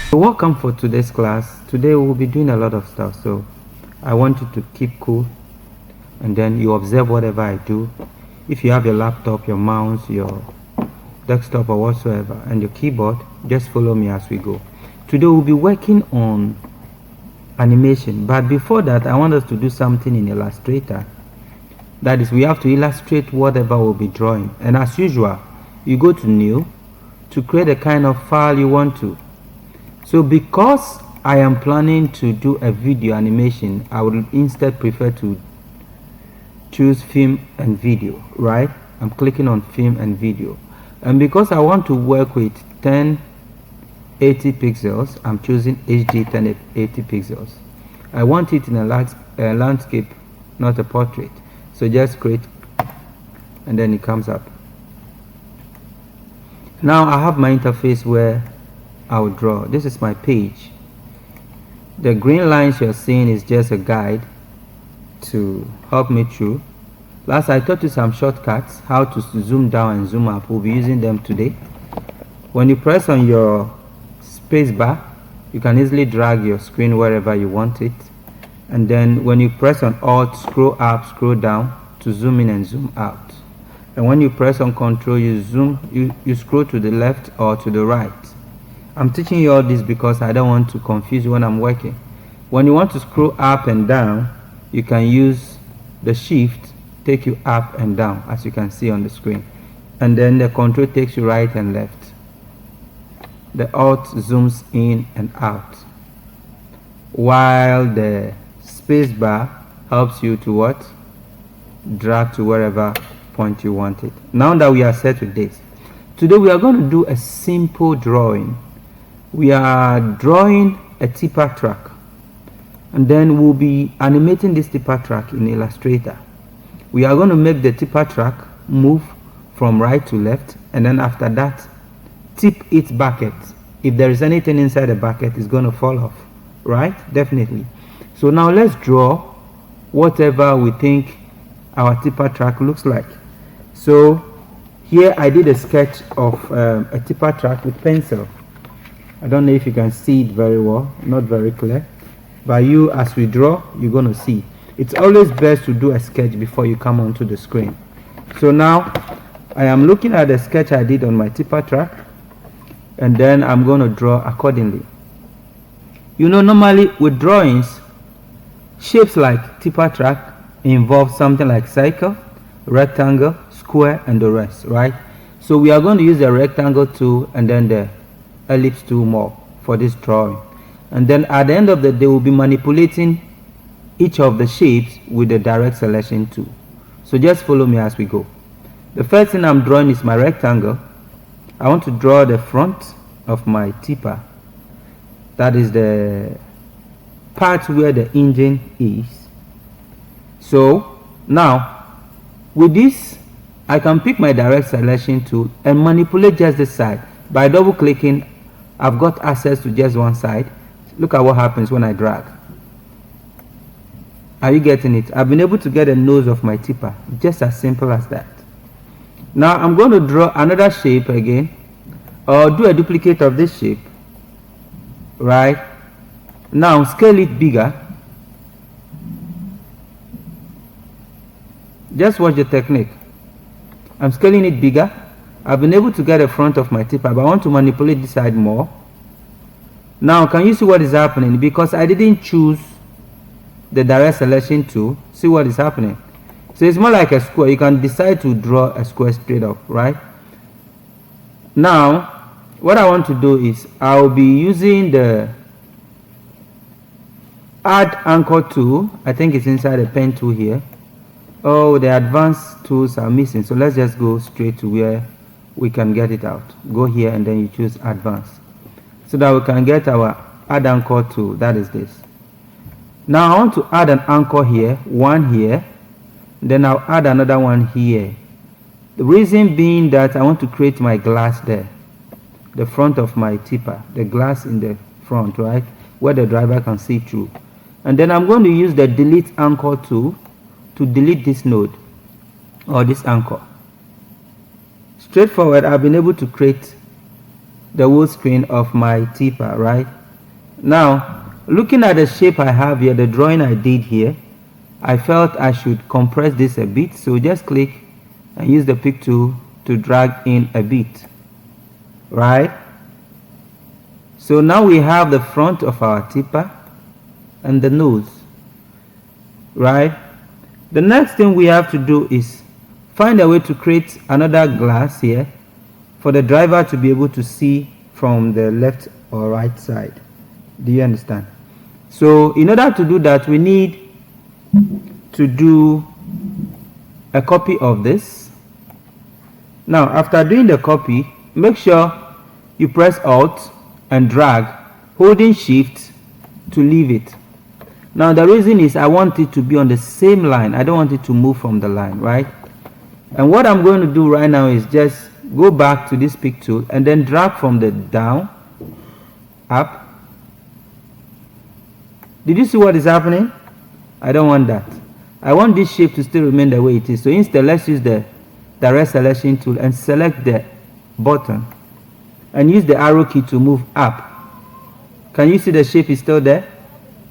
So welcome for today's class. Today we'll be doing a lot of stuff, so I want you to keep cool and then you observe whatever I do. If you have your laptop, your mouse, your desktop or whatsoever and your keyboard, just follow me as we go. Today we'll be working on animation, but before that I want us to do something in Illustrator. That is, we have to illustrate whatever we'll be drawing, and as usual you go to new to create a kind of file you want to. So because I am planning to do a video animation, I would instead prefer to choose film and video, right? I'm clicking on film and video, and because I want to work with 1080 pixels, I'm choosing HD 1080 pixels. I want it in a landscape, not a portrait. So just create, and then it comes up. Now I have my interface where I will draw. This is my page. The green lines you're seeing is just a guide to help me through. Last I taught you some shortcuts, how to zoom down and zoom up. We'll be using them today. When you press on your space bar, you can easily drag your screen wherever you want it. And then when you press on Alt, scroll up, scroll down to zoom in and zoom out. And when you press on Control, you scroll to the left or to the right. I'm teaching you all this because I don't want to confuse you when I'm working. When you want to scroll up and down, you can use the Shift, take you up and down, as you can see on the screen. And then the Control takes you right and left. The Alt zooms in and out, while the space bar helps you to what? Drag to wherever point you want it. Now that we are set with this, today we are going to do a simple drawing. We are drawing a tipper track, and then we'll be animating this tipper track in Illustrator. We are going to make the tipper track move from right to left, and then after that tip its bucket. If there is anything inside the bucket, it's going to fall off, right? Definitely. So now let's draw whatever we think our tipper track looks like. So here I did a sketch of a tipper track with pencil. I don't know if you can see it very well, not very clear, but you, as we draw, you're going to see. It's always best to do a sketch before you come onto the screen. So now I am looking at the sketch I did on my tipper track, and then I'm going to draw accordingly. You know, normally with drawings, shapes like tipper track involve something like circle, rectangle, square, and the rest, right? So we are going to use the rectangle tool and then the ellipse tool more for this drawing. And then at the end of the day, we'll be manipulating each of the shapes with the direct selection tool. So just follow me as we go. The first thing I'm drawing is my rectangle. I want to draw the front of my tipper. That is the part where the engine is. So now with this, I can pick my direct selection tool and manipulate just this side. By double clicking, I've got access to just one side. Look at what happens when I drag. Are you getting it? I've been able to get the nose of my tipper, just as simple as that. Now I'm going to draw another shape again, or do a duplicate of this shape, right? Now scale it bigger. Just watch the technique. I'm scaling it bigger. I've been able to get the front of my tipper, but I want to manipulate this side more. Now can you see what is happening? Because I didn't choose the direct selection tool, see what is happening. So it's more like a square. You can decide to draw a square straight up, right? Now what I want to do is I'll be using the add anchor tool. I think it's inside the pen tool here. Oh, the advanced tools are missing, so let's just go straight to where we can get it out. Go here and then you choose advanced, so that we can get our add anchor tool. That is this. Now I want to add an anchor here, one here, then I'll add another one here. The reason being that I want to create my glass there, the front of my tipper, the glass in the front, right, where the driver can see through. And then I'm going to use the delete anchor tool to delete this node or this anchor. Straightforward, I've been able to create the whole screen of my tipper, right? Now, looking at the shape I have here, the drawing I did here, I felt I should compress this a bit, so just click and use the pick tool to drag in a bit, right? So now we have the front of our tipper and the nose, right? The next thing we have to do is find a way to create another glass here for the driver to be able to see from the left or right side. Do you understand? So in order to do that, we need to do a copy of this. Now, after doing the copy, make sure you press Alt and drag, holding Shift to leave it. Now, the reason is I want it to be on the same line. I don't want it to move from the line, right? And what I'm going to do right now is just go back to this pick tool and then drag from the down, up. Did you see what is happening? I don't want that. I want this shape to still remain the way it is. So instead, let's use the direct selection tool and select the button and use the arrow key to move up. Can you see the shape is still there?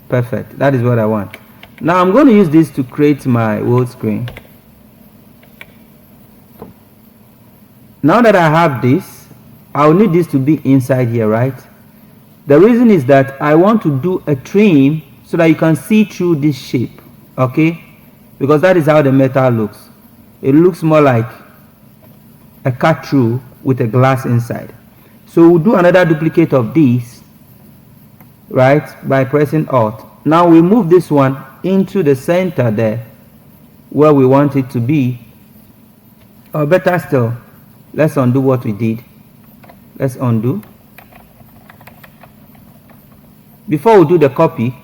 Perfect. That is what I want. Now I'm going to use this to create my whole screen. Now that I have this, I'll need this to be inside here, right? The reason is that I want to do a trim so that you can see through this shape, okay? Because that is how the metal looks. It looks more like a cut through with a glass inside. So we'll do another duplicate of this, right, by pressing Alt. Now we move this one into the center there where we want it to be. Or better still, let's undo what we did. Let's undo. Before we do the copy,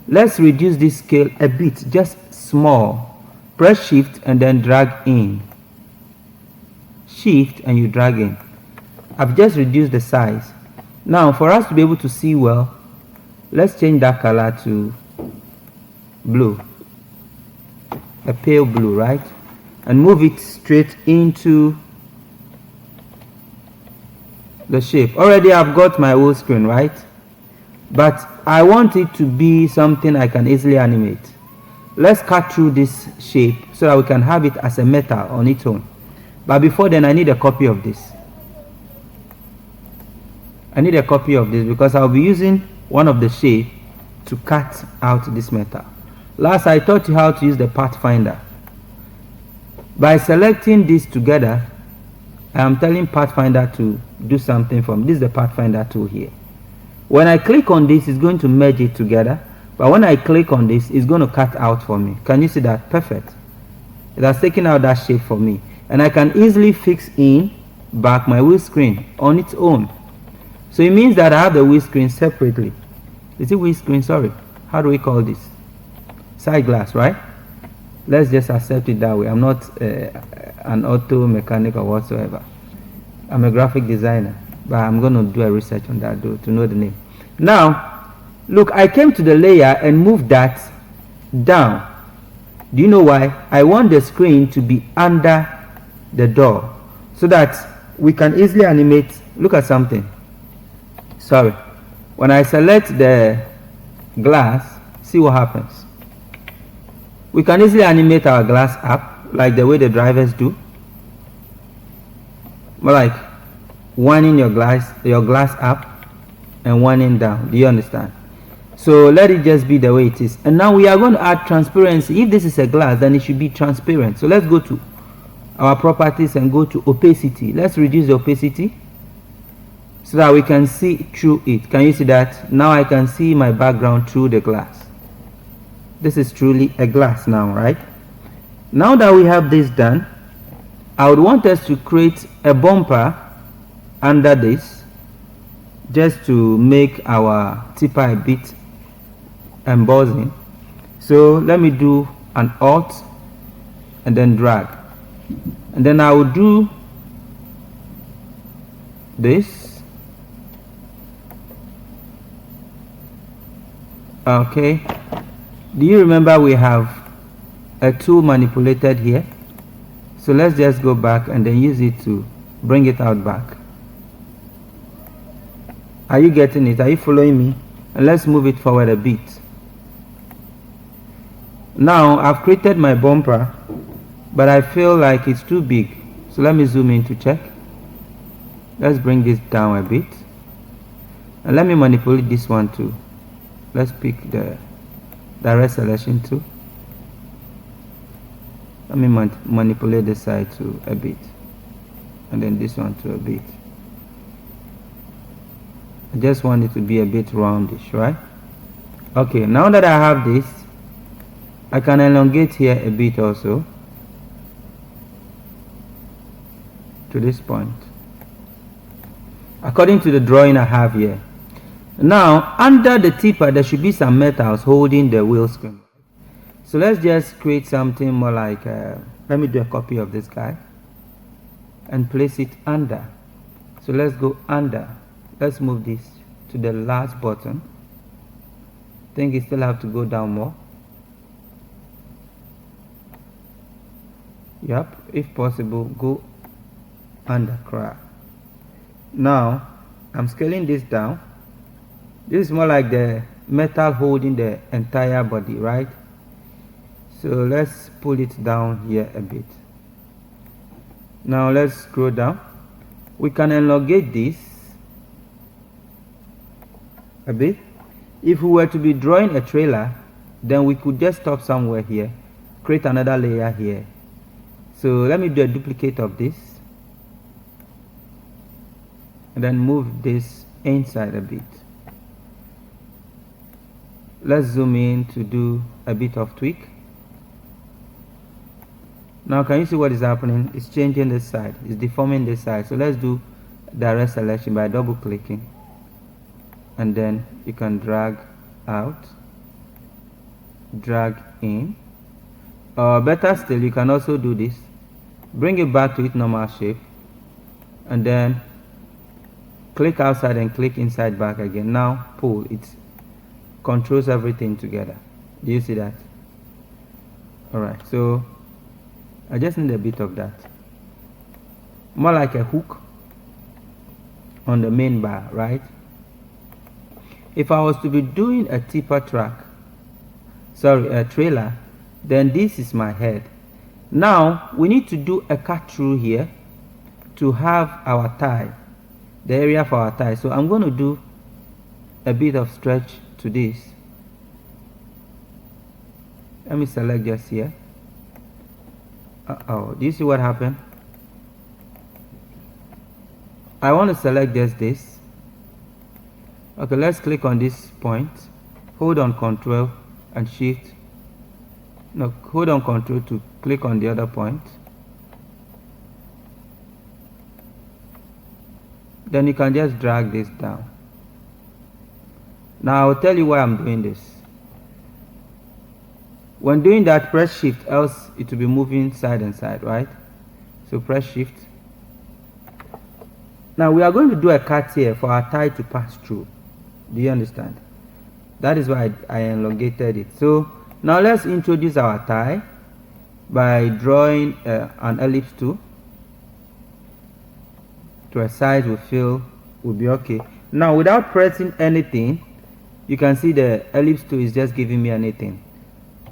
let's reduce this scale a bit, just small. Press Shift and then drag in. Shift and you drag in. I've just reduced the size. Now for us to be able to see well, let's change that color to blue, a pale blue, right? And move it straight into the shape. Already I've got my whole screen, right? But I want it to be something I can easily animate. Let's cut through this shape so that we can have it as a metal on its own. But before then, I need a copy of this. I need a copy of this because I'll be using one of the shape to cut out this metal. Last, I taught you how to use the Pathfinder. By selecting this together, I am telling Pathfinder to do something for me. This is the Pathfinder tool here. When I click on this, it's going to merge it together. But when I click on this, it's going to cut out for me. Can you see that? Perfect. It has taken out that shape for me. And I can easily fix in back my wheel screen on its own. So it means that I have the wheel screen separately. Is it wheel screen? Sorry. How do we call this? Side glass, right? Let's just accept it that way. I'm not an auto mechanic or whatsoever. I'm a graphic designer. But I'm going to do a research on that though to know the name. Now, look, I came to the layer and moved that down. Do you know why? I want the screen to be under the door so that we can easily animate. Look at something. Sorry. When I select the glass, see what happens. We can easily animate our glass up like the way the drivers do. But like winding your glass up and winding down. Do you understand? So let it just be the way it is. And now we are going to add transparency. If this is a glass, then it should be transparent. So let's go to our properties and go to opacity. Let's reduce the opacity so that we can see through it. Can you see that? Now I can see my background through the glass. This is truly a glass now, right? Now that we have this done, I would want us to create a bumper under this just to make our tipper a bit embossing. So let me do an Alt and then drag, and then I will do this. Okay, do you remember we have a tool manipulated here? So let's just go back and then use it to bring it out back. Are you getting it? Are you following me? and let's move it forward a bit. Now I've created my bumper, but I feel like it's too big, so let me zoom in to check. Let's bring this down a bit, and let me manipulate this one too. Let's pick the direct selection too. Let me manipulate this side too a bit, and then this one too a bit. I just want it to be a bit roundish, right? Okay, now that I have this, I can elongate here a bit also to this point, according to the drawing I have here. Now under the tipper there should be some metals holding the wheel screen, so let's just create something more like let me do a copy of this guy and place it under. So let's go under. Let's move this to the last button. I think it still have to go down more. Yep, if possible go under crack. Now I'm scaling this down. This is more like the metal holding the entire body, right? So let's pull it down here a bit. Now let's scroll down. We can elongate this a bit. If we were to be drawing a trailer, then we could just stop somewhere here, create another layer here. So let me do a duplicate of this and then move this inside a bit. Let's zoom in to do a bit of tweak. Now can you see what is happening? It's changing this side, it's deforming this side. So let's do direct selection by double clicking, and then you can drag out, drag in, or better still, you can also do this, bring it back to its normal shape, and then click outside and click inside back again. Now pull, it controls everything together. Do you see that? Alright, so I just need a bit of that, more like a hook on the main bar, right? If I was to be doing a tipper track, sorry, a trailer, then this is my head. Now we need to do a cut through here to have our tie, the area for our tie. So I'm going to do a bit of stretch to this. Let me select just here. Do you see what happened? I want to select just this. Okay, let's click on this point, hold on Control and Shift. No, hold on Control to click on the other point. Then you can just drag this down. Now I'll tell you why I'm doing this. When doing that, press Shift, else it will be moving side and side, right? So press Shift. Now we are going to do a cut here for our tie to pass through. Do you understand? That is why I elongated it. So now let's introduce our tie by drawing an ellipse tool to a size we feel will be okay. Now without pressing anything, you can see the ellipse tool is just giving me anything.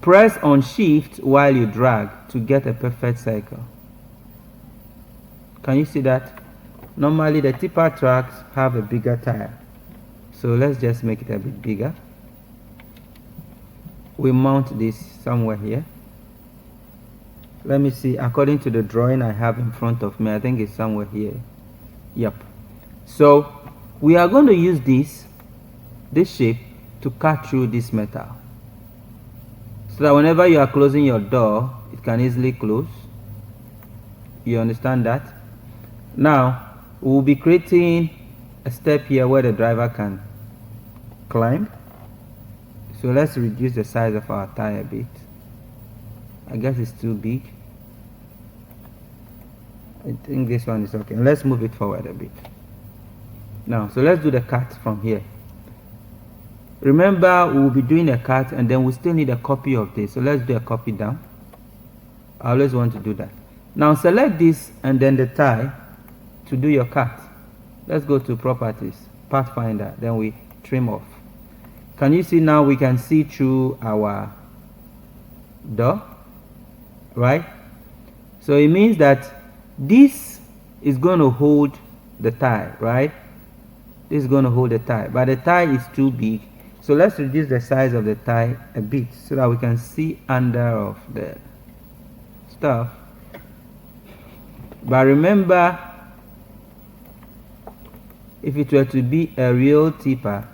Press on Shift while you drag to get a perfect circle. Can you see that? Normally the tipper tracks have a bigger tire, so let's just make it a bit bigger. We mount this somewhere here. Let me see, according to the drawing I have in front of me, I think it's somewhere here. Yep. So we are going to use this shape to cut through this metal, so that whenever you are closing your door, it can easily close. You understand that? Now we will be creating a step here where the driver can climb. So let's reduce the size of our tire a bit. I guess it's too big. I think this one is okay. Let's move it forward a bit. Now, so let's do the cut from here. Remember, we will be doing a cut and then we still need a copy of this. So let's do a copy down. I always want to do that. Now select this and then the tie to do your cut. Let's go to Properties, Pathfinder, then we trim off. Can you see now? We can see through our door, right? So it means that this is going to hold the tie, right? This is going to hold the tie, but the tie is too big. So let's reduce the size of the tie a bit so that we can see under of the stuff. But remember, if it were to be a real tipper,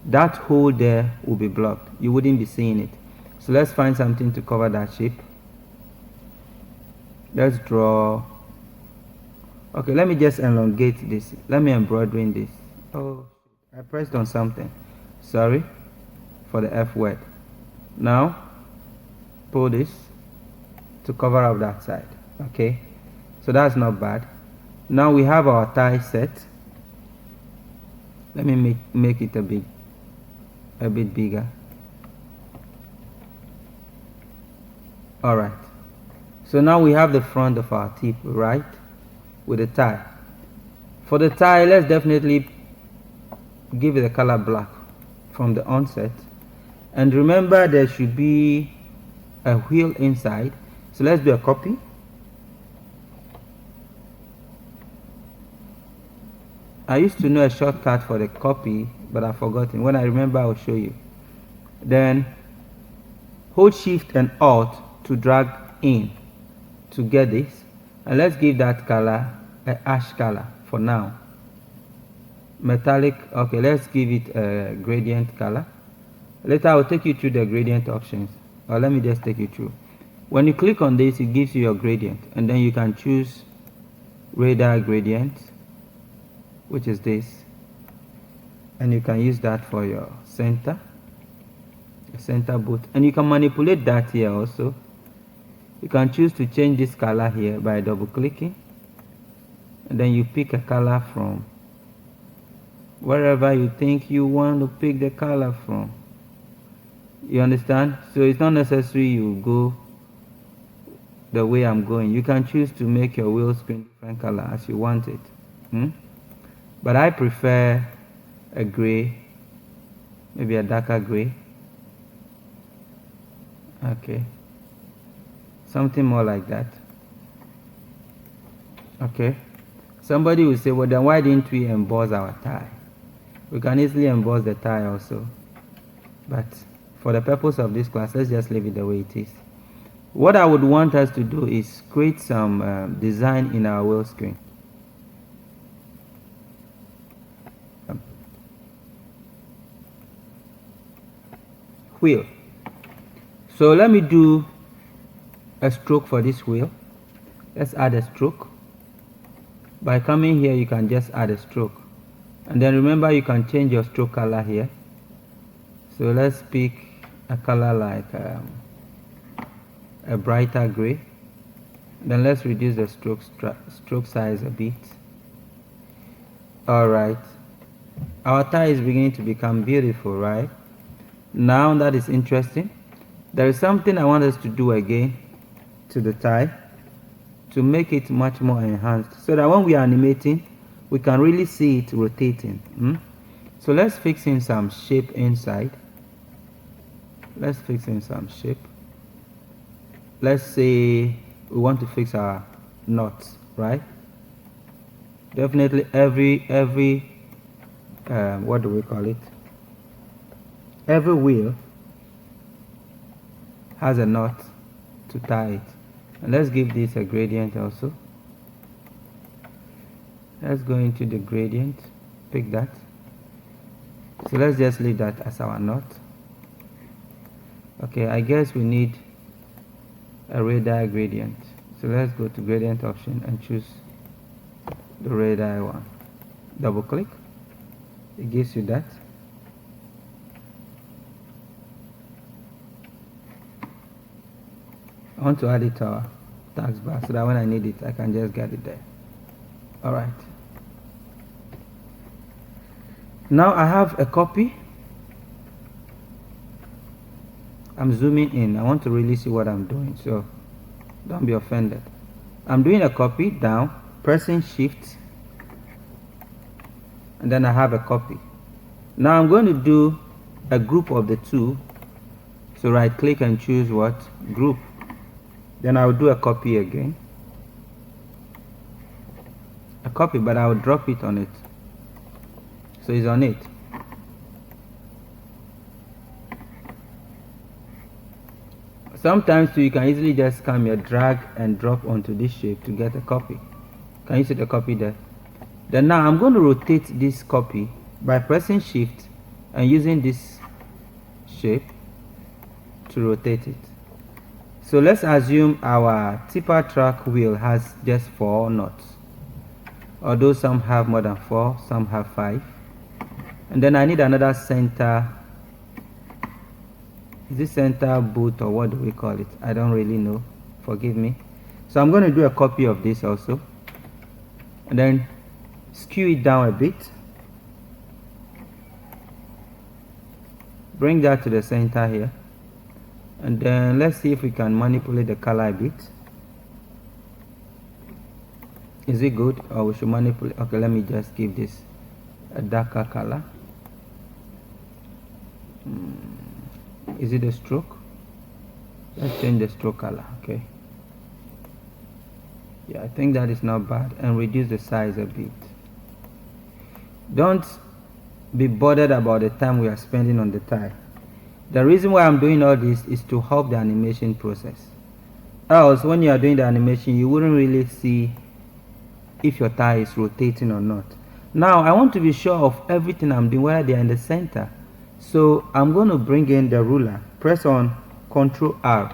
that hole there will be blocked. You wouldn't be seeing it. So let's find something to cover that shape. Let's draw. Okay, let me just elongate this. Let me embroider in this. Oh, I pressed on something. Sorry for the F word. Now pull this to cover up that side. Okay, so that's not bad. Now we have our tie set. Let me make it a bit bigger. All right, so now we have the front of our tip, right, with the tie. For the tie, let's definitely give it the color black from the onset, and remember there should be a wheel inside. So let's do a copy. I used to know a shortcut for the copy, but I've forgotten. When I remember, I'll show you. Then hold Shift and Alt to drag in to get this, and let's give that color an ash color for now. Metallic. Okay, let's give it a gradient color. Later I'll take you through the gradient options, or let me just take you through. When you click on this, it gives you your gradient, and then you can choose radar gradient, which is this, and you can use that for your center boot, and you can manipulate that here also. You can choose to change this color here by double clicking, and then you pick a color from wherever you think you want to pick the color from. You understand? So it's not necessary you go the way I'm going. You can choose to make your wheel screen different color as you want it. But I prefer a gray, maybe a darker gray. Okay, something more like that. Okay, somebody will say, well, then why didn't we emboss our tie? We can easily emboss the tie also, but for the purpose of this class, let's just leave it the way it is. What I would want us to do is create some design in our wheel screen. Wheel. So let me do a stroke for this wheel. Let's add a stroke. By coming here, you can just add a stroke, and then remember you can change your stroke color here. So let's pick a color like a brighter gray. Then let's reduce the stroke size a bit. All right, our tie is beginning to become beautiful, right? Now that is interesting. There is something I want us to do again to the tie to make it much more enhanced, so that when we are animating, we can really see it rotating. So let's fix in some shape inside. Let's fix in some shape. Let's say we want to fix our knots, right? Definitely every what do we call it? Every wheel has a knot to tie it. And let's give this a gradient also. Let's go into the gradient, pick that. So let's just leave that as our knot. Okay, I guess we need a radar gradient. So let's go to gradient option and choose the radar one. Double click, it gives you that. I want to add it to our task bar so that when I need it, I can just get it there. All right. Now I have a copy. I'm zooming in. I want to really see what I'm doing, so don't be offended. I'm doing a copy down, pressing Shift, and then I have a copy. Now I'm going to do a group of the two. So right click and choose what? Group. Then I'll do a copy again. A copy, but I'll drop it on it. So it's on it. Sometimes too, you can easily just come here, drag and drop onto this shape to get a copy. Can you see the copy there? Then now I'm going to rotate this copy by pressing shift and using this shape to rotate it. So let's assume our tipper track wheel has just 4 nuts, although some have more than 4, some have 5. And then I need another center. Is this center boot or what do we call it? I don't really know, forgive me. So I'm going to do a copy of this also, and then skew it down a bit, bring that to the center here, and then let's see if we can manipulate the color a bit. Is it good, or we should manipulate? Okay, let me just give this a darker color. Is it a stroke? Let's change the stroke color. Okay, yeah, I think that is not bad, and reduce the size a bit. Don't be bothered about the time we are spending on the tie. The reason why I'm doing all this is to help the animation process. Else, when you are doing the animation, you wouldn't really see if your tie is rotating or not. Now, I want to be sure of everything I'm doing, whether they are in the center. So I'm going to bring in the ruler. Press on Ctrl R.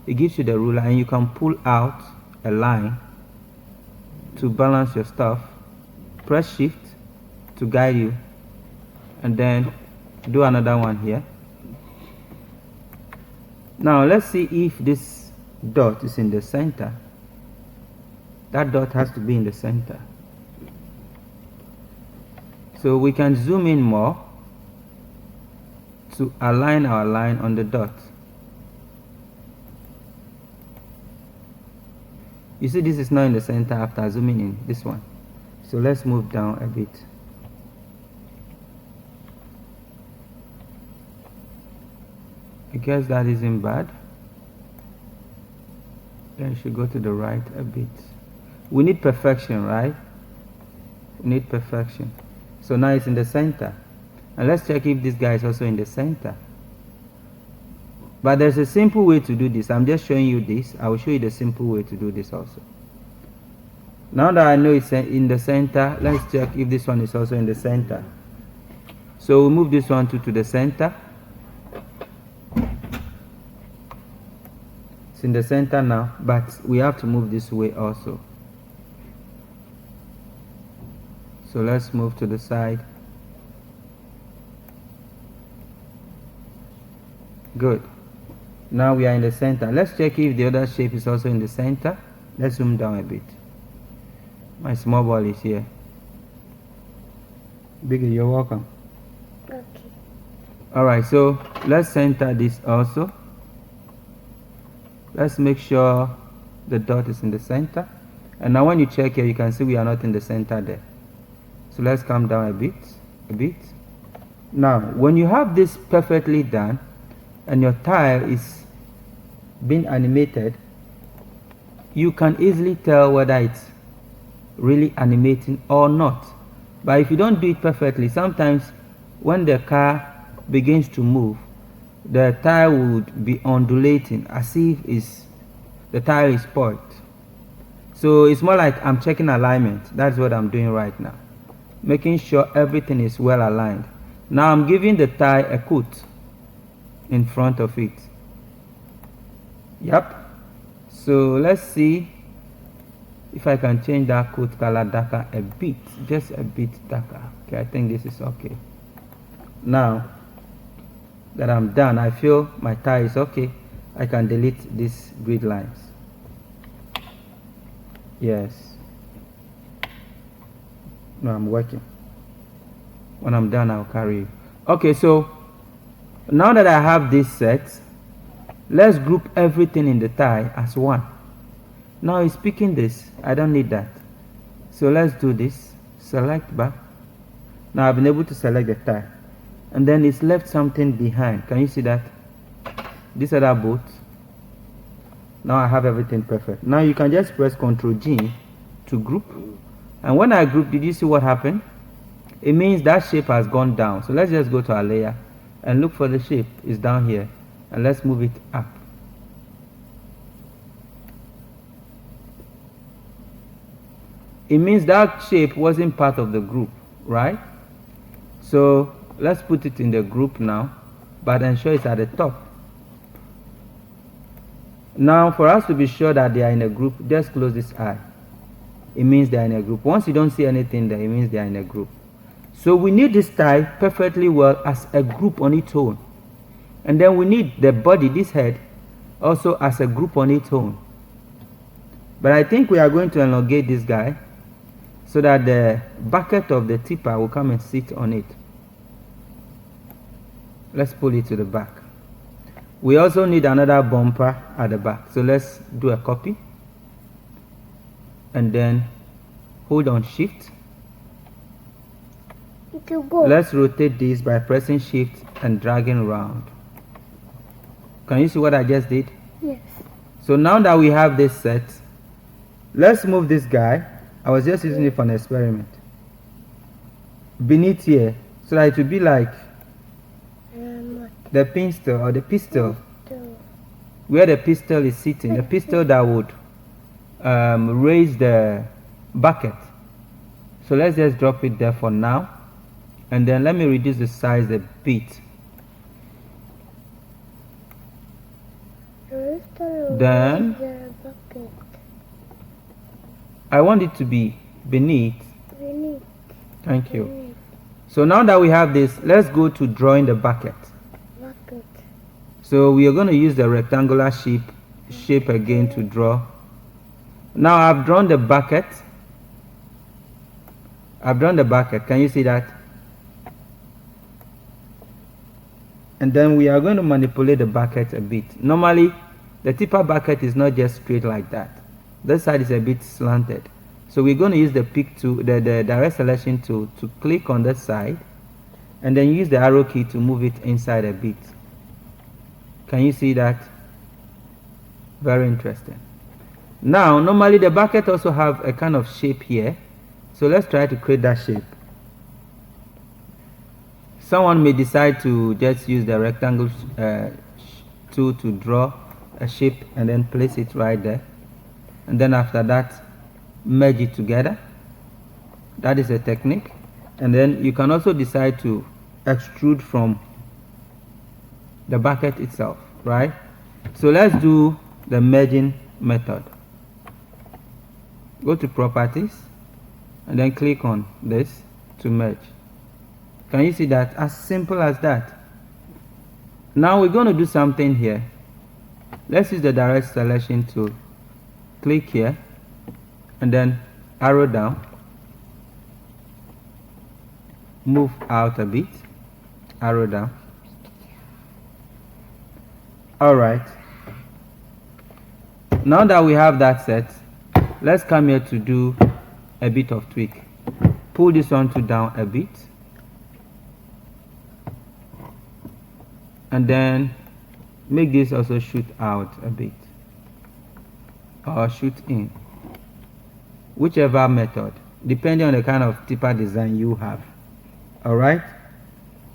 It gives you the ruler, and you can pull out a line to balance your stuff. Press shift to guide you, and then do another one here. Now let's see if this dot is in the center. That dot has to be in the center. So we can zoom in more to align our line on the dot. You see this is not in the center after zooming in, this one. So let's move down a bit. I guess that isn't bad. Then you should go to the right a bit. We need perfection, right? We need perfection. So now it's in the center. And let's check if this guy is also in the center. But there's a simple way to do this. I'm just showing you this. I will show you the simple way to do this also. Now that I know it's in the center, let's check if this one is also in the center. So we'll move this one to the center. It's in the center now, but we have to move this way also. So let's move to the side. Good. Now we are in the center. Let's check if the other shape is also in the center. Let's zoom down a bit. My small ball is here. Biggie, you're welcome. Okay. Alright, so let's center this also. Let's make sure the dot is in the center. And now when you check here, you can see we are not in the center there. So let's come down a bit. Now, when you have this perfectly done, and your tile is being animated, you can easily tell whether it's really animating or not. But if you don't do it perfectly, sometimes when the car begins to move, the tile would be undulating as if the tile is spoiled. So it's more like I'm checking alignment. That's what I'm doing right now, making sure everything is well aligned. Now I'm giving the tile a coat in front of it. Yep. So let's see if I can change that coat color darker a bit, just a bit darker. Okay, I think this is okay. Now that I'm done, I feel my tie is okay. I can delete these grid lines. Yes. No, I'm working. When I'm done, I'll carry you. Okay, so now that I have this set, let's group everything in the tie as one. Now it's picking this. I don't need that. So let's do this. Select back. Now I've been able to select the tie. and then it's left something behind. Can you see that? This other boat. Now I have everything perfect. Now you can just press Ctrl G to group, and when I group, did you see what happened? It means that shape has gone down. So let's just go to our layer and look for the shape. It's down here, and let's move it up. It means that shape wasn't part of the group, right? So let's put it in the group now, but ensure it's at the top. Now for us to be sure that they are in a group, just close this eye. It means they are in a group. Once you don't see anything there, it means they are in a group. So we need this tie perfectly well as a group on its own. And then we need the body, this head, also as a group on its own. But I think we are going to elongate this guy so that the bucket of the tipper will come and sit on it. Let's pull it to the back. We also need another bumper at the back. So let's do a copy. And then hold on Shift. Let's rotate this by pressing Shift and dragging around. Can you see what I just did? Yes. So now that we have this set, let's move this guy. I was just using it for an experiment. Beneath here, so that it will be like the pistol or the pistol, where the pistol is sitting, the pistol that would raise the bucket. So let's just drop it there for now, and then let me reduce the size a bit. Then I want it to be beneath. Thank you. So now that we have this, let's go to drawing the bucket. So we are going to use the rectangular shape again to draw. Now I've drawn the bucket. Can you see that? And then we are going to manipulate the bucket a bit. Normally the tipper bucket is not just straight like that. This side is a bit slanted. So we're going to use the pick tool, the direct selection tool, to click on that side, and then use the arrow key to move it inside a bit. Can you see that? Very interesting. Now normally the bucket also have a kind of shape here, so let's try to create that shape. Someone may decide to just use the rectangle tool to draw a shape and then place it right there, and then after that merge it together. That is a technique. And then you can also decide to extrude from the bucket itself, right? So let's do the merging method. Go to properties and then click on this to merge. Can you see that? As simple as that. Now we're going to do something here. Let's use the direct selection tool. Click here and then arrow down, move out a bit, arrow down. Alright, now that we have that set, let's come here to do a bit of tweak. Pull this one to down a bit, and then make this also shoot out a bit or shoot in, whichever method, depending on the kind of tipper design you have. Alright,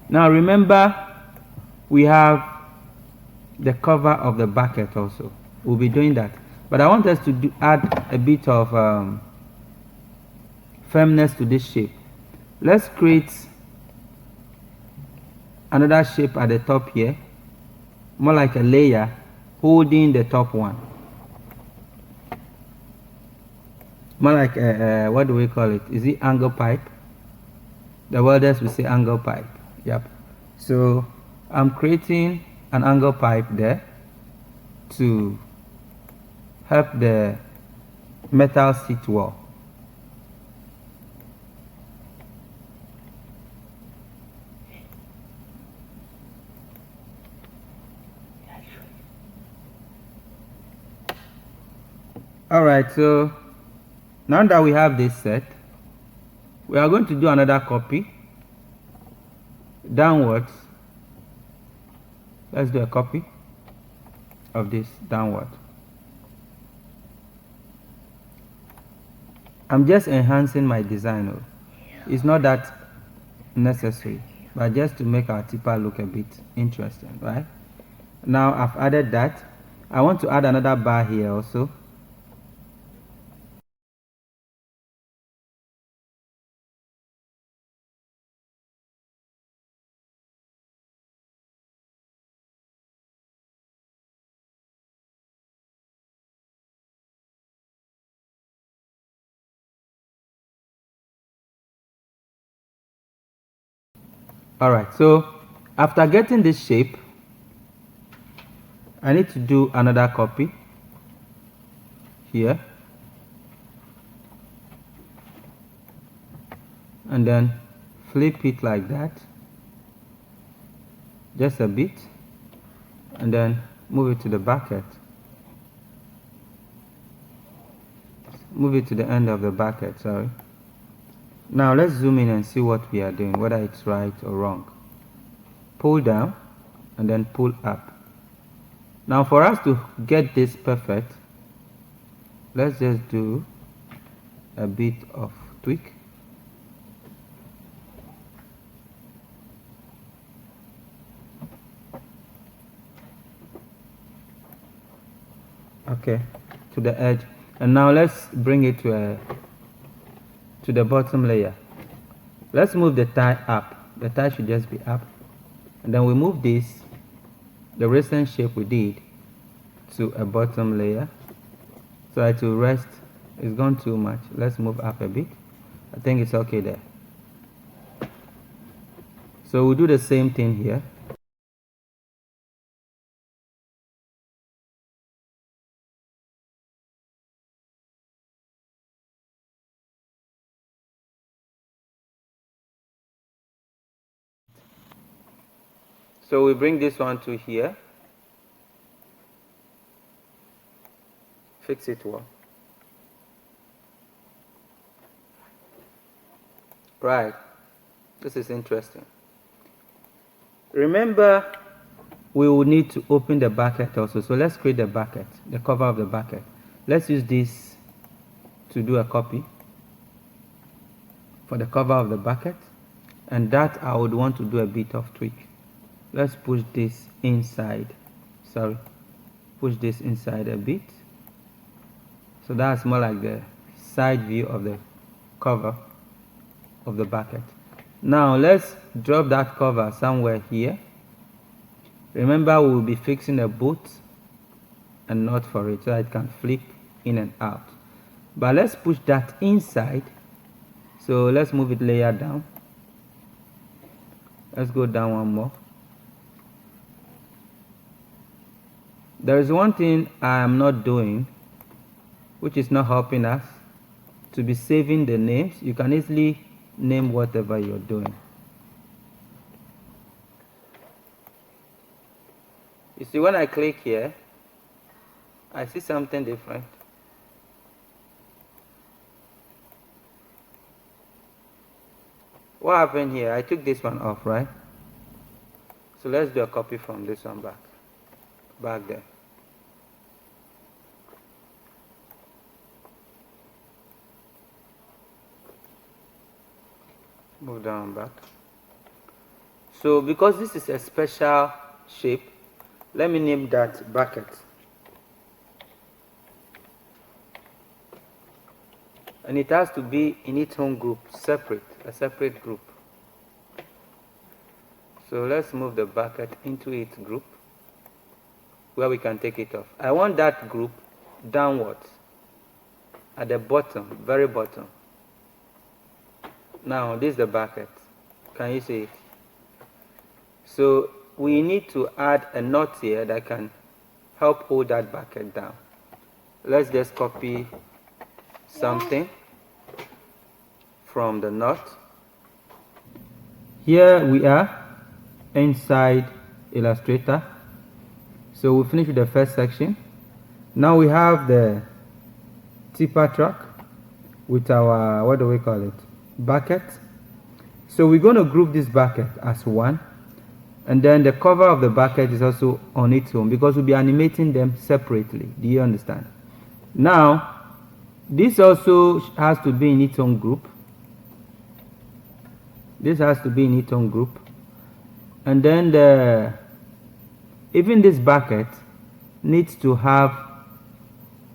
now remember we have the cover of the bucket also. We'll be doing that, but I want us to add a bit of firmness to this shape. Let's create another shape at the top here, more like a layer holding the top one, more like a, what do we call it? Is it angle pipe? The welders will say angle pipe. Yep. So I'm creating an angle pipe there to help the metal sit well. Alright, so now that we have this set, we are going to do another copy. downwards. Let's do a copy of this downward. I'm just enhancing my design. It's not that necessary, but just to make our tipper look a bit interesting, right? Now I've added that. I want to add another bar here also. Alright, so after getting this shape, I need to do another copy here, and then flip it like that, just a bit, and then move it to the bucket, move it to the end of the bucket, sorry. Now let's zoom in and see what we are doing, whether it's right or wrong. Pull down and then pull up. Now for us to get this perfect, let's just do a bit of tweak. Okay, to the edge. And now let's bring it to the bottom layer. Let's move the tie up. The tie should just be up. And then we move this, the recent shape we did, to a bottom layer. So it will rest. It's gone too much. Let's move up a bit. I think it's okay there. So we'll do the same thing here. So we bring this one to here. Fix it well. Right. This is interesting. Remember, we will need to open the bucket also. So let's create the bucket, the cover of the bucket. Let's use this to do a copy for the cover of the bucket. And that I would want to do a bit of tweak. Let's push this inside. Sorry. Push this inside a bit. So that's more like the side view of the cover of the bucket. Now let's drop that cover somewhere here. Remember, we will be fixing a boot and not for it, so it can flip in and out. But let's push that inside. So let's move it layer down. Let's go down one more. There is one thing I am not doing, which is not helping us to be saving the names. You can easily name whatever you're doing. You see, when I click here, I see something different. What happened here? I took this one off, right? So let's do a copy from this one back there. Move down back. So because this is a special shape, let me name that bucket. And it has to be in its own group, a separate group. So let's move the bucket into its group where we can take it off. I want that group downwards at the bottom, very bottom. Now this is the bucket. Can you see it? So we need to add a knot here that can help hold that bucket down. Let's just copy something from the knot. Here we are inside Illustrator. So we finished with the first section. Now we have the tipper track with our, what do we call it, bucket. So we're going to group this bucket as one, and then the cover of the bucket is also on its own because we'll be animating them separately. Do you understand? Now this also has to be in its own group. This has to be in its own group, and then even this bucket needs to have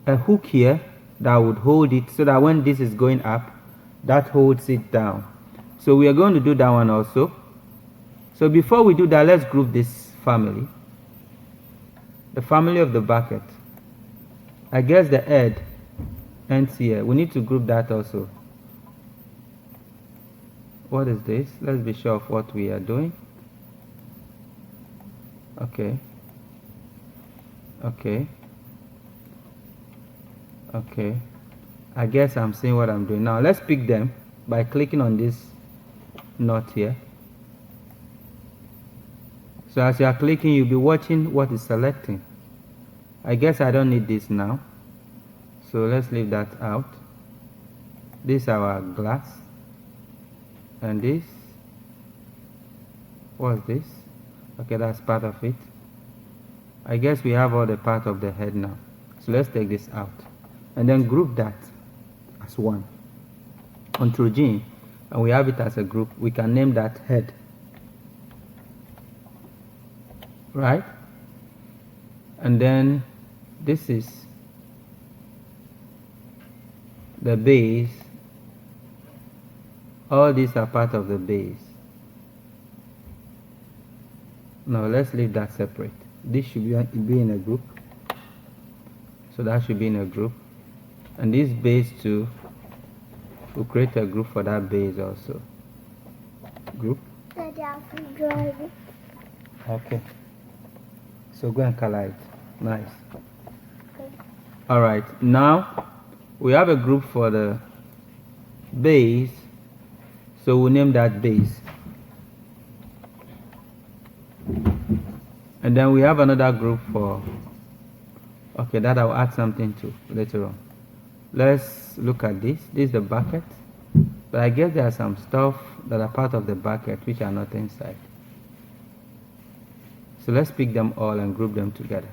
a hook here that would hold it, so that when this is going up, that holds it down. So we are going to do that one also. So before we do that, let's group this family, the family of the bucket. I guess the head ends here. We need to group that also. What is this? Let's be sure of what we are doing. Okay. I guess I'm seeing what I'm doing. Now let's pick them by clicking on this knot here. So as you are clicking, you'll be watching what is selecting. I guess I don't need this now, so let's leave that out. This is our glass, and this, what's this? Okay, that's part of it. I guess we have all the part of the head now, so let's take this out and then group that as one. Ctrl G, and we have it as a group. We can name that head, right? And then this is the base. All these are part of the base. Now let's leave that separate. This should be in a group, so that should be in a group, and this base too, we'll create a group for that base also. Group. Okay, so go and color it. Nice. Alright, now we have a group for the base, so we'll name that base. And then we have another group for, okay, that I'll add something to later on. Let's look at this. This is the bucket, but I guess there are some stuff that are part of the bucket which are not inside. So let's pick them all and group them together.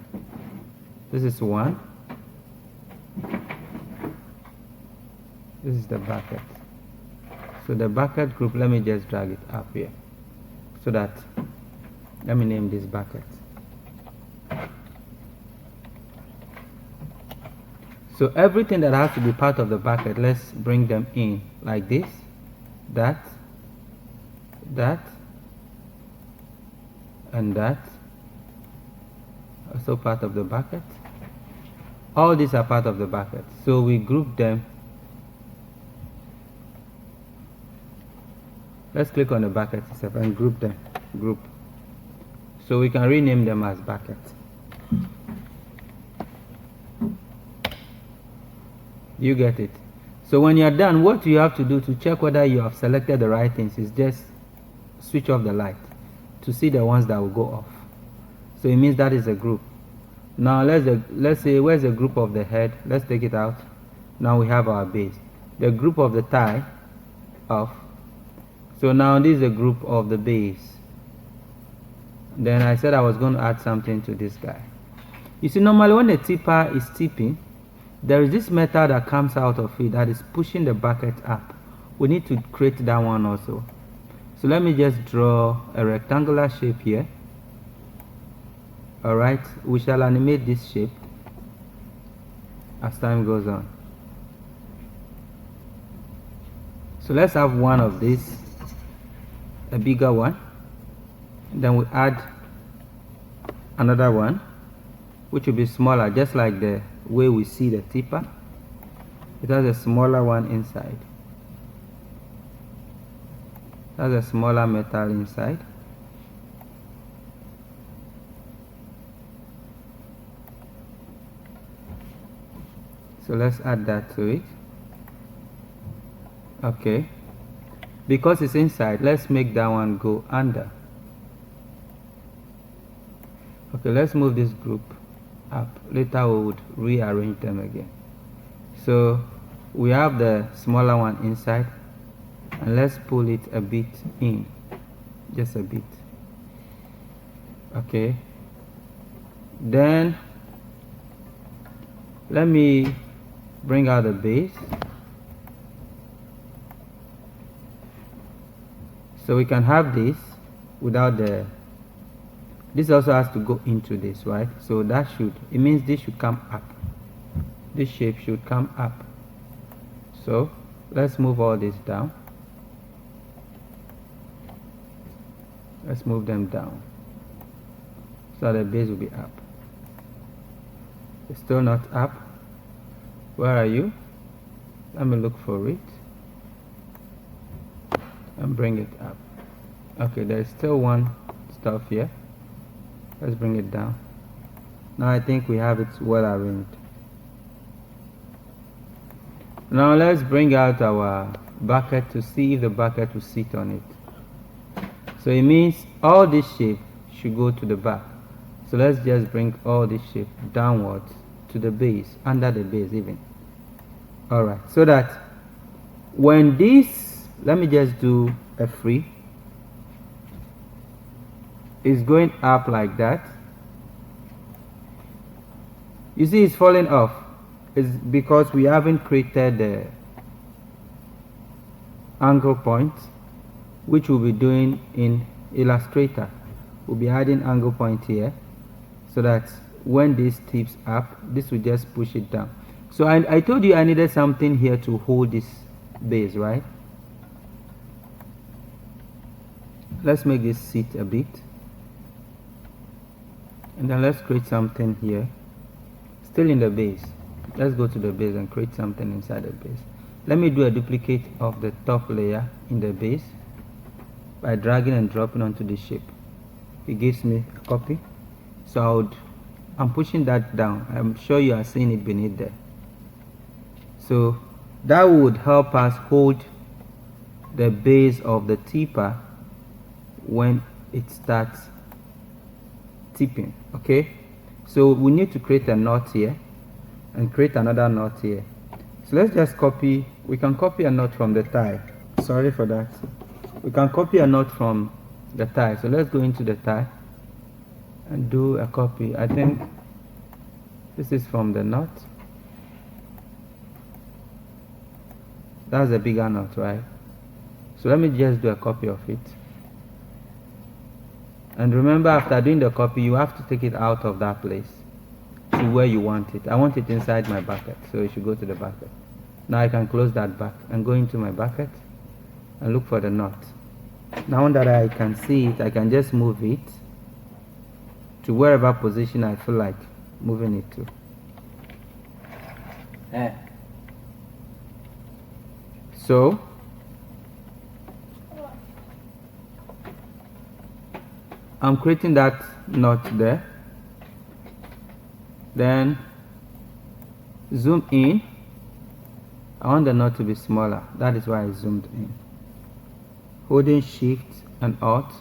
This is one. This is the bucket. So the bucket group, let me just drag it up here, so that, let me name this bucket. So everything that has to be part of the bucket, let's bring them in like this, that, and that. Also part of the bucket. All these are part of the bucket, so we group them. Let's click on the bucket itself and group them. Group. So we can rename them as bucket. You get it? So when you're done, what you have to do to check whether you have selected the right things is just switch off the light to see the ones that will go off. So it means that is a group. Now let's say, where's the group of the head? Let's take it out. Now we have our base. The group of the thigh, off. So now this is a group of the base. Then I said I was going to add something to this guy. You see, normally when the tipper is tipping, there is this metal that comes out of it that is pushing the bucket up. We need to create that one also. So let me just draw a rectangular shape here. Alright, we shall animate this shape as time goes on. So let's have one of these, a bigger one. Then we add another one which will be smaller, just like the way we see the tipper. It has a smaller one inside. It has a smaller metal inside. So let's add that to it. Okay, because it's inside, let's make that one go under. Okay, let's move this group up. Later we would rearrange them again. So we have the smaller one inside. and let's pull it a bit in, just a bit. Okay, then let me bring out the base so we can have this without the, this also has to go into this, right? So that should, it means this should come up, this shape should come up. So let's move all this down, let's move them down so the base will be up. It's still not up. Where are you? Let me look for it and bring it up. Okay, there's still one stuff here. Let's bring it down. Now I think we have it well arranged. Now let's bring out our bucket to see if the bucket will sit on it. So it means all this shape should go to the back. So let's just bring all this shape downwards to the base, under the base even. Alright, so that when this, let me just do a free, is going up like that, you see it's falling off. It's because we haven't created the angle point, which we'll be doing in Illustrator. We'll be adding angle point here, so that when this tips up, this will just push it down. So I told you I needed something here to hold this base, right? Let's make this sit a bit, and then let's create something here, still in the base. Let's go to the base and create something inside the base. Let me do a duplicate of the top layer in the base by dragging and dropping onto the shape. It gives me a copy. So I'm pushing that down. I'm sure you are seeing it beneath there. So that would help us hold the base of the tipper when it starts tipping. Okay, so we need to create a knot here and create another knot here. So let's just copy, we can copy a knot from the tie. Sorry for that. We can copy a knot from the tie. So let's go into the tie and do a copy. I think this is from the knot. That's a bigger knot, right? So let me just do a copy of it. And remember, after doing the copy, you have to take it out of that place to where you want it. I want it inside my bucket, so it should go to the bucket. Now I can close that back and go into my bucket and look for the knot. Now that I can see it, I can just move it to wherever position I feel like moving it to. So I'm creating that knot there. Then zoom in. I want the knot to be smaller. That is why I zoomed in. Holding Shift and Alt,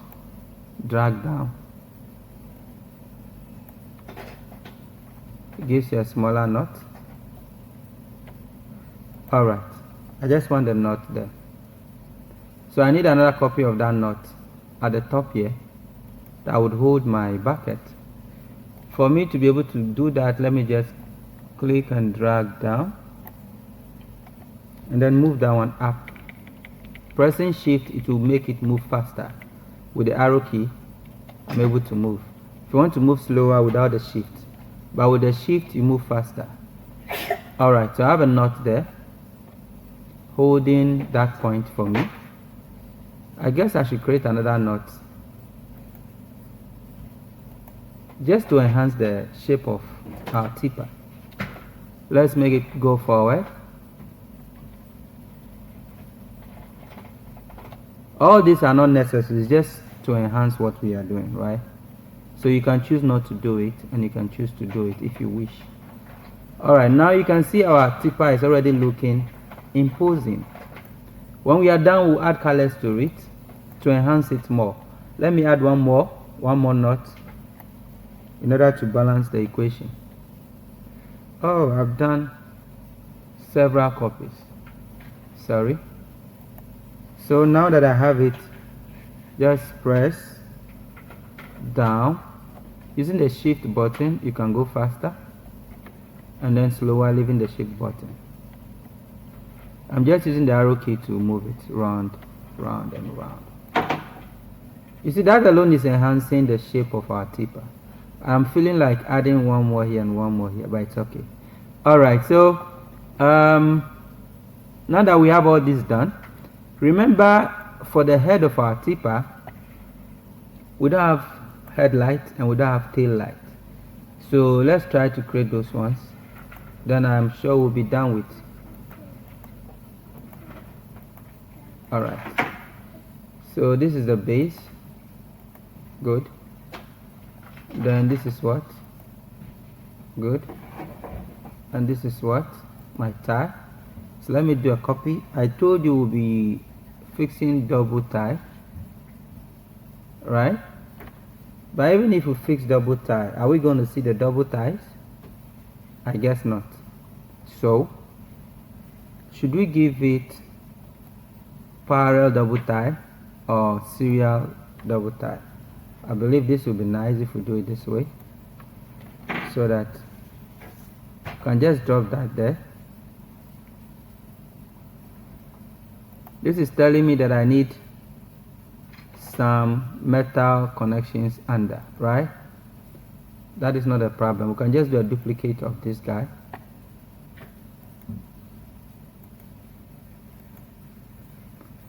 drag down. It gives you a smaller knot. Alright, I just want the knot there. So I need another copy of that knot at the top here that would hold my bucket. For me to be able to do that, let me just click and drag down and then move that one up. Pressing Shift, it will make it move faster. With the arrow key, I'm able to move. If you want to move slower without the Shift, but with the Shift you move faster. Alright, so I have a knot there holding that point for me. I guess I should create another knot just to enhance the shape of our tipper. Let's make it go forward. All these are not necessary, it's just to enhance what we are doing, right? So you can choose not to do it, and you can choose to do it if you wish. Alright, now you can see our tipper is already looking imposing. When we are done, we'll add colors to it to enhance it more. Let me add one more knot in order to balance the equation. Oh, I've done several copies. Sorry. So now that I have it, just press down. Using the shift button, you can go faster and then slower, leaving the shift button. I'm just using the arrow key to move it round, round and round. You see, that alone is enhancing the shape of our tipper. I'm feeling like adding one more here and one more here, but it's okay. Alright, so now that we have all this done, remember for the head of our tipper, we don't have headlight and we don't have tail light. So let's try to create those ones. Then I'm sure we'll be done with. Alright, so this is the base. Good. Then this is what? Good. And this is what? My tie. So let me do a copy. I told you we'll be fixing double tie, right? But even if we fix double tie, are we going to see the double ties? I guess not. So should we give it parallel double tie or serial double tie? I believe this will be nice if we do it this way, so that you can just drop that there. This is telling me that I need some metal connections under, right? That is not a problem. We can just do a duplicate of this guy. You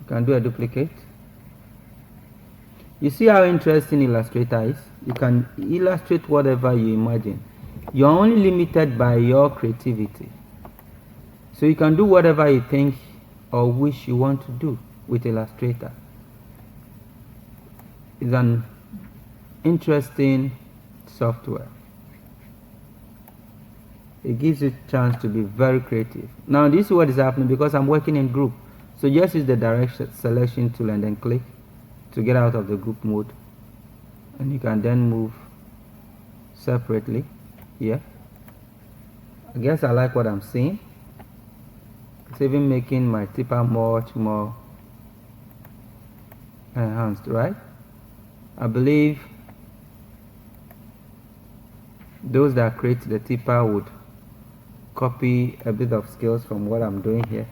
can do a duplicate. You see how interesting Illustrator is? You can illustrate whatever you imagine. You're only limited by your creativity. So you can do whatever you think or wish you want to do with Illustrator. It's an interesting software. It gives you a chance to be very creative. Now this is what is happening because I'm working in group. So just use the direct selection tool and then click to get out of the group mode, and you can then move separately here. I guess I like what I'm seeing. It's even making my tipper much more enhanced, right? I believe those that create the tipper would copy a bit of skills from what I'm doing here.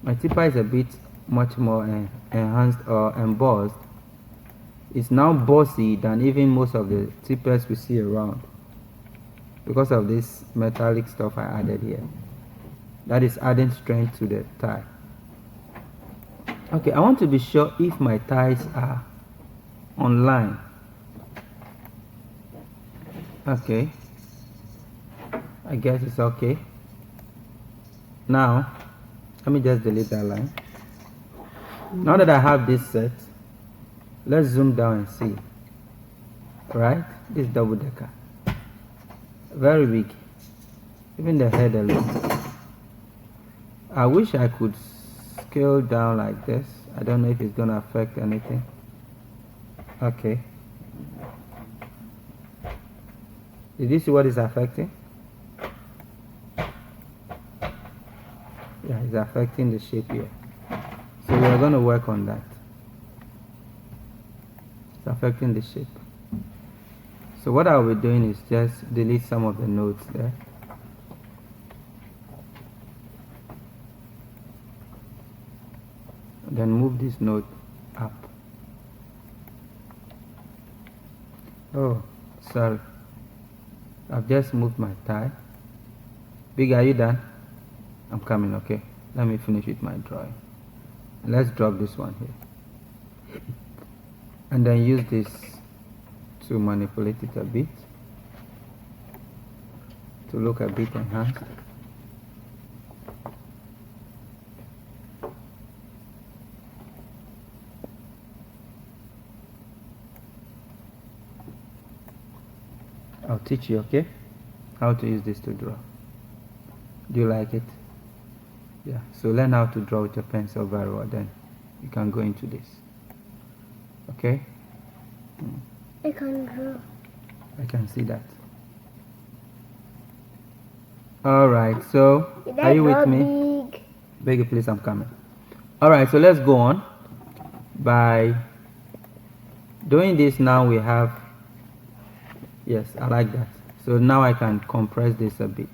My tipper is a bit much more enhanced or embossed. It's now bossy than even most of the tippers we see around because of this metallic stuff I added here. That is adding strength to the tie. Okay, I want to be sure if my ties are online. Okay, I guess it's okay. Now let me just delete that line. Now that I have this set, let's zoom down and see. Right, this double decker, very big, even the head alone. I wish I could scale down like this. I don't know if it's gonna affect anything. Okay, did you see what is affecting? Yeah, it's affecting the shape here. So we are going to work on that. It's affecting the shape. So what I'll be doing is just delete some of the nodes there. Then move this node up. Oh, sorry. I've just moved my tie. Big, are you done? I'm coming, okay? Let me finish with my drawing. Let's drop this one here. And then use this to manipulate it a bit to look a bit enhanced. I'll teach you, okay, how to use this to draw. Do you like it? Yeah, so learn how to draw with your pencil very well, then you can go into this. Okay? I can draw. I can see that. Alright, so are you with me? Big. Beg you, please, I'm coming. Alright, so let's go on. By doing this now we have, yes, I like that. So now I can compress this a bit.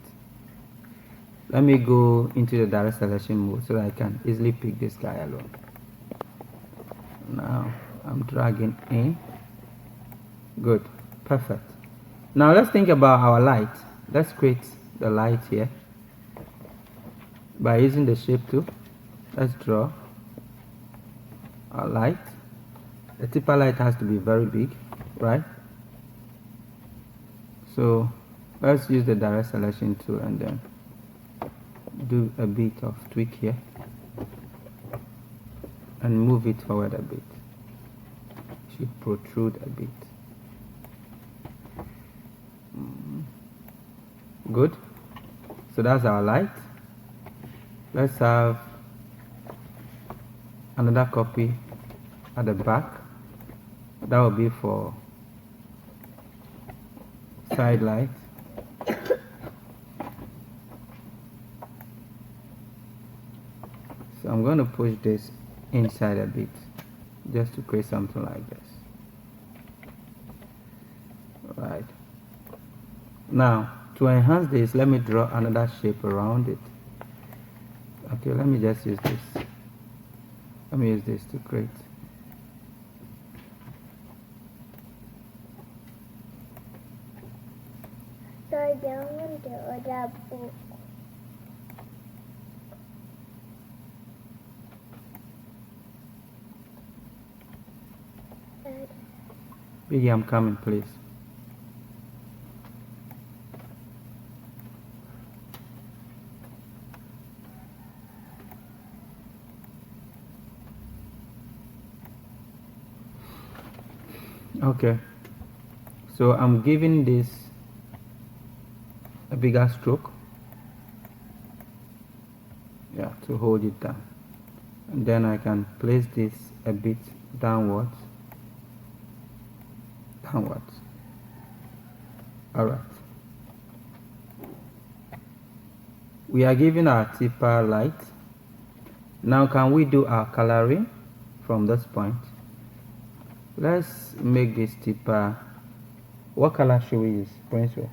Let me go into the direct selection mode so that I can easily pick this guy alone. Now I'm dragging in. Good, perfect. Now let's think about our light. Let's create the light here by using the shape tool. Let's draw our light. The tipper light has to be very big, right? So let's use the direct selection tool and then do a bit of tweak here and move it forward a bit. It should protrude a bit. Good. So that's our light. Let's have another copy at the back. That will be for side light. So I'm going to push this inside a bit just to create something like this. Right. Now to enhance this, let me draw another shape around it. Okay, let me just use this. Let me use this to create. So down the other book. Biggie, I'm coming, please. Okay, so I'm giving this a bigger stroke, yeah, to hold it down, and then I can place this a bit downwards. All right, we are giving our tipper light. Now can we do our coloring from this point? Let's make this tipper. What color should we use, Princess?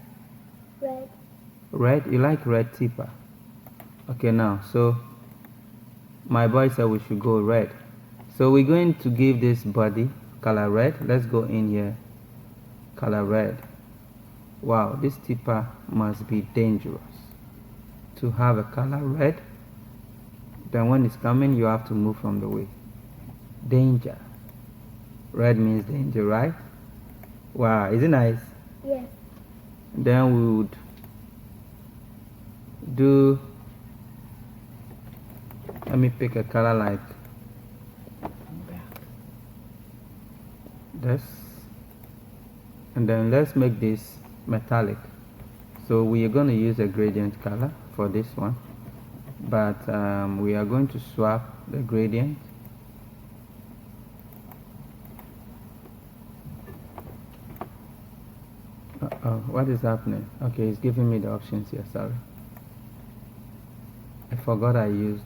Red. Red? You like red tipper? Okay, now, so my boy said we should go red. So we're going to give this body color red. Let's go in here, color red. Wow, this tipper must be dangerous to have a color red. Then when it's coming, you have to move from the way. Danger. Red means danger, right? Wow, is it nice? Yes. Then we would do, let me pick a color like this, and then let's make this metallic. So we are going to use a gradient color for this one, but we are going to swap the gradient. Oh, what is happening? Okay, it's giving me the options here. Sorry, I forgot I used.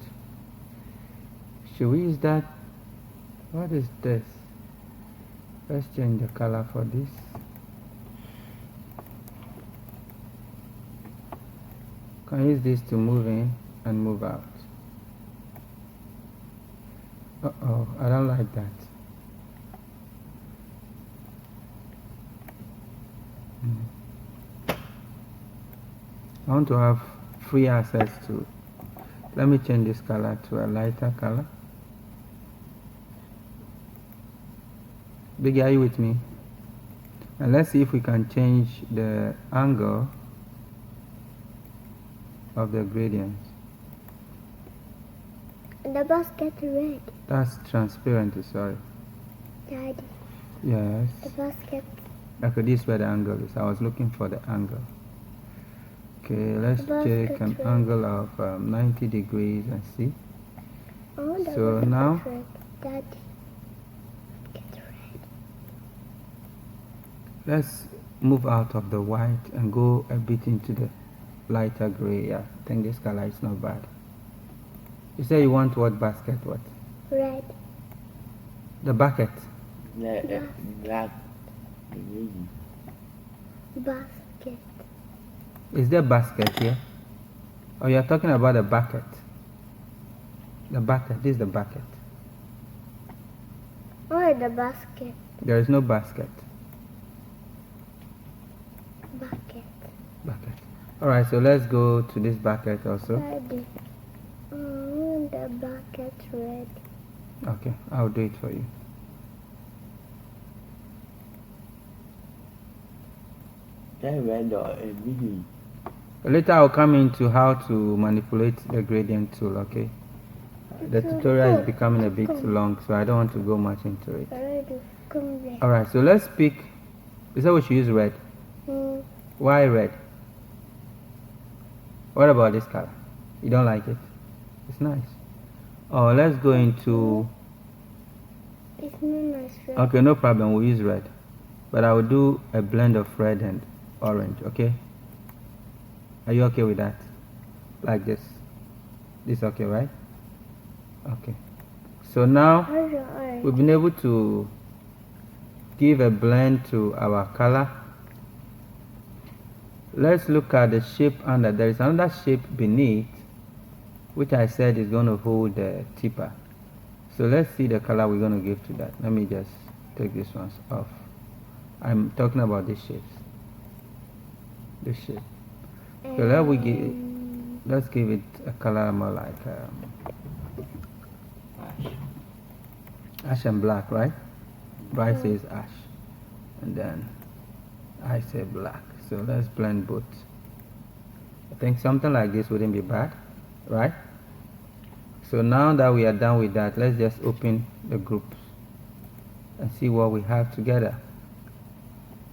Should we use that? What is this? Let's change the color for this. Can use this to move in and move out. Uh-oh, I don't like that. I want to have free access to. Let me change this color to a lighter color. Biggie, are you with me? And let's see if we can change the angle of the gradient. The basket red. That's transparent, sorry. Daddy. Yes. The basket. Okay, this is where the angle is. I was looking for the angle. Okay, let's check an angle of 90 degrees and see. Oh, so now, red. Daddy. Get red. let's move out of the white and go a bit into the lighter gray. Yeah, I think this color is not bad. You say you want what basket? What? red, The bucket. Black. basket, Is there basket here? Or you're talking about the bucket? The bucket. This is the bucket. oh, the basket, There is no basket. bucket, Bucket. Alright, so let's go to this bucket also. red, the bucket red, Okay, I'll do it for you. That red or a green. Later I'll come into how to manipulate the gradient tool, okay? The tutorial is becoming a bit long, so I don't want to go much into it. red, come there. Alright, so let's pick. Is that we should use red? Why red? What about this color? You don't like it? It's nice. Oh, let's go into. It's not nice red. Okay, no problem, we'll use red. But I will do a blend of red and orange, okay? Are you okay with that? Like this. This okay, right? Okay. So now Orange. we've been able to give a blend to our color. Let's look at the shape under. There is another shape beneath, which I said is going to hold the tipper. So let's see the color we're going to give to that. Let me just take this one off. I'm talking about these shapes. This shape. So let's give it a color more like ash and black, right? Bright says ash, and then I say black. So let's blend both. I think something like this wouldn't be bad, right? So now that we are done with that, let's just open the groups and see what we have together.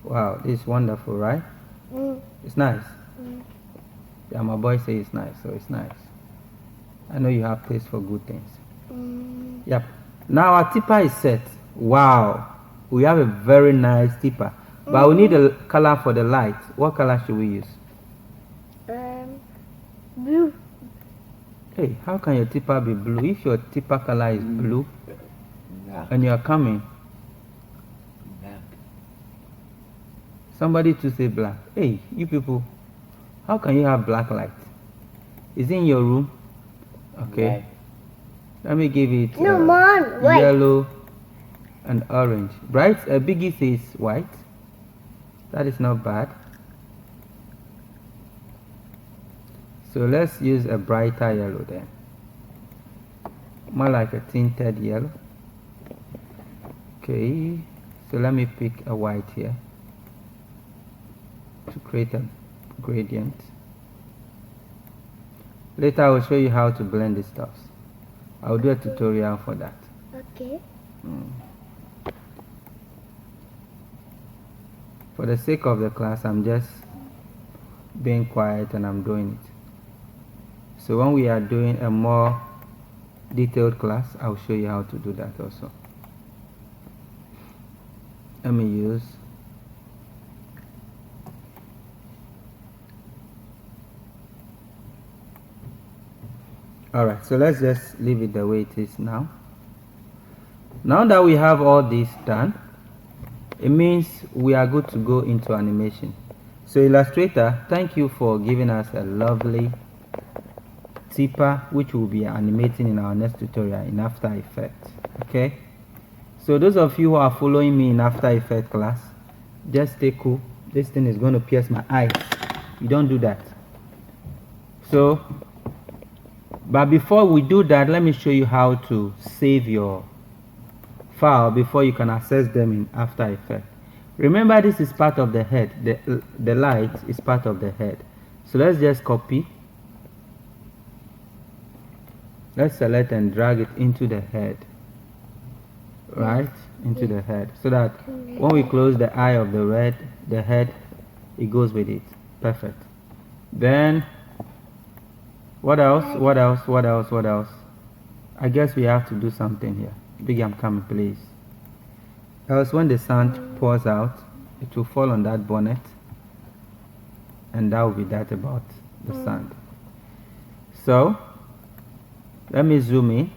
Wow, this is wonderful, right? It's nice. Yeah, my boy says it's nice, so it's nice. I know you have taste for good things. Yep. Now our tipper is set. Wow, we have a very nice tipper. But we need a color for the light. What color should we use? Blue. Hey, how can your tipper be blue? If your tipper color is blue Black. and you are coming, Black. somebody to say black. Hey, you people, how can you have black light? Is it in your room? Okay. Right. Let me give it No, Mom, wait. yellow and orange. Bright, Biggie says white. That is not bad. So let's use a brighter yellow then. More like a tinted yellow. Okay. So let me pick a white here to create a gradient. Later I will show you how to blend the stuffs. I will do a tutorial for that. Okay. For the sake of the class, I'm just being quiet and I'm doing it. So when we are doing a more detailed class, I'll show you how to do that also. Let me use alright, so let's just leave it the way it is now. Now that we have all this done, it means we are good to go into animation. So Illustrator, thank you for giving us a lovely tipper which we'll be animating in our next tutorial in After Effects. Okay, so those of you who are following me in After Effects class, just stay cool. This thing is going to pierce my eyes. You don't do that. So but before we do that, let me show you how to save your file before you can access them in After Effects. Remember, this is part of the head. The light is part of the head. So let's just copy. Let's select and drag it into the head. Right? Into the head. So that when we close the eye of the head, it goes with it. Perfect. Then, what else? What else? What else? What else? I guess we have to do something here. Big, I'm coming, please. Else when the sand pours out, it will fall on that bonnet, and that will be that about the sand. So let me zoom in.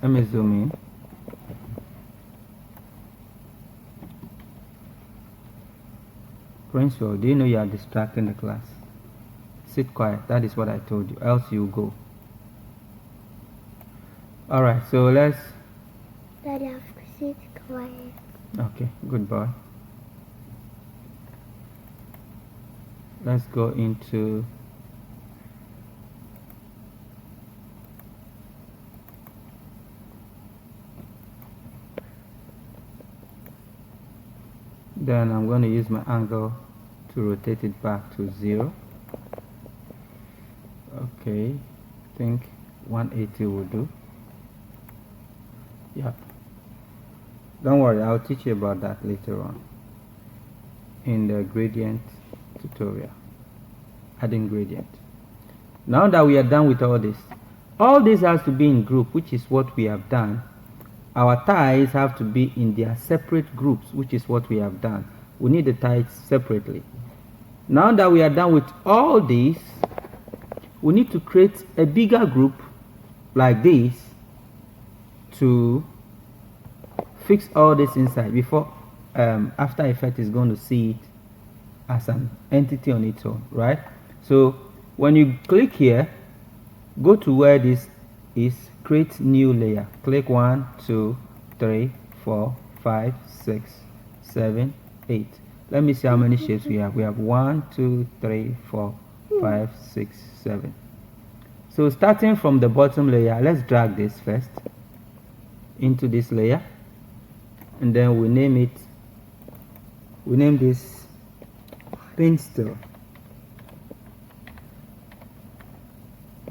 Let me zoom in. Principal, do you know you are distracting the class? Sit quiet. That is what I told you. Else you go. Alright, so let's... Daddy, have to sit quiet. Okay, good boy. Let's go into... Then I'm going to use my angle to rotate it back to 0. Okay, I think 180 will do. Yep. Don't worry, I'll teach you about that later on in the gradient tutorial. Adding gradient. Now that we are done with all this has to be in group, which is what we have done. Our ties have to be in their separate groups, which is what we have done. We need the ties separately. Now that we are done with all this, we need to create a bigger group like this to fix all this inside before After Effects is going to see it as an entity on its own, right? So when you click here, go to where this is, create new layer, click 1 2 3 4 5 6 7 8. Let me see how many shapes we have. We have 1 2 3 4 5 6 7. So starting from the bottom layer, let's drag this first into this layer, and then we name this pencil.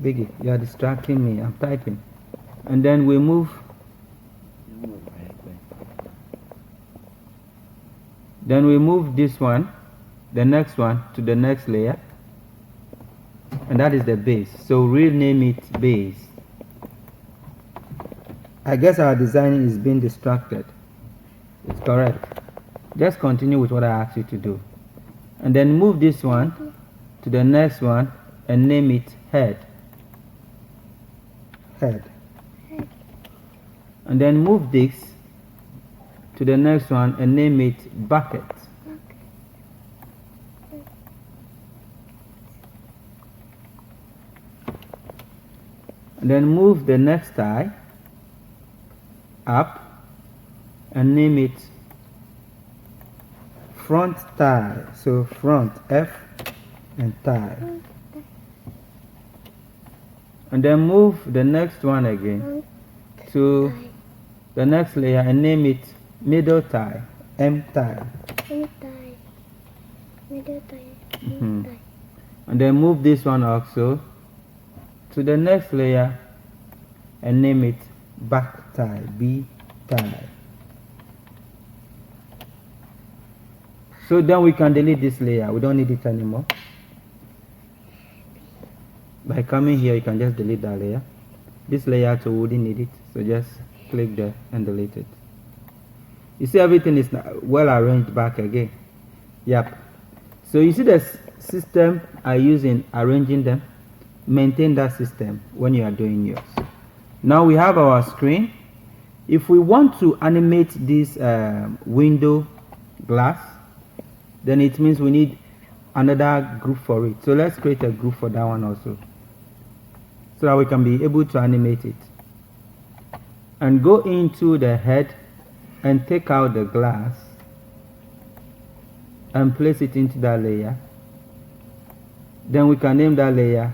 Biggie, you are distracting me, I'm typing. And then we move this one, the next one, to the next layer, and that is the base. So rename it base. I guess our designing is being distracted. It's correct. Just continue with what I asked you to do, and then move this one to the next one and name it head. And then move this to the next one and name it bucket. And then move the next tie up and name it front tie. So front, F, and tie. And then move the next one again to the next layer and name it middle tie, M tie. Middle tie. And then move this one also to the next layer and name it back tie, B tie. So then we can delete this layer. We don't need it anymore. By coming here, you can just delete that layer. This layer too, we wouldn't need it, so just click there and delete it. You see, everything is well arranged back again. Yep. So you see the system I use in arranging them. Maintain that system when you are doing yours. Now we have our screen. If we want to animate this window glass, then it means we need another group for it. So let's create a group for that one also, so that we can be able to animate it. And go into the head and take out the glass and place it into that layer. Then we can name that layer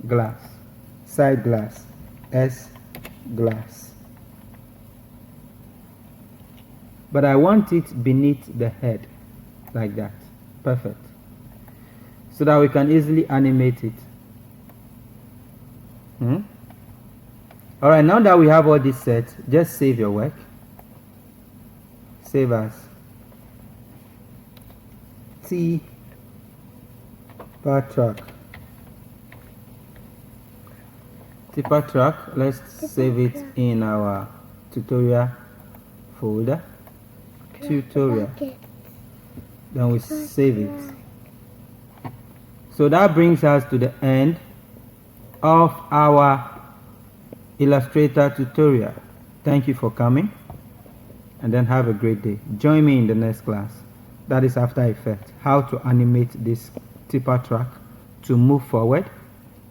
glass, side glass, S glass. But I want it beneath the head, like that. Perfect. So that we can easily animate it. Alright, now that we have all this set, just save your work. Save as T track. Tipper track. Let's save it in our tutorial folder. Tutorial. Then we save it. So that brings us to the end of our Illustrator tutorial. Thank you for coming, and then have a great day. Join me in the next class. That is After Effects, how to animate this tipper track to move forward,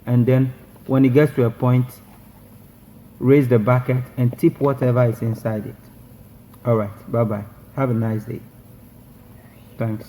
and then when it gets to a point, raise the bucket and tip whatever is inside it. All right, bye bye. Have a nice day. Thanks.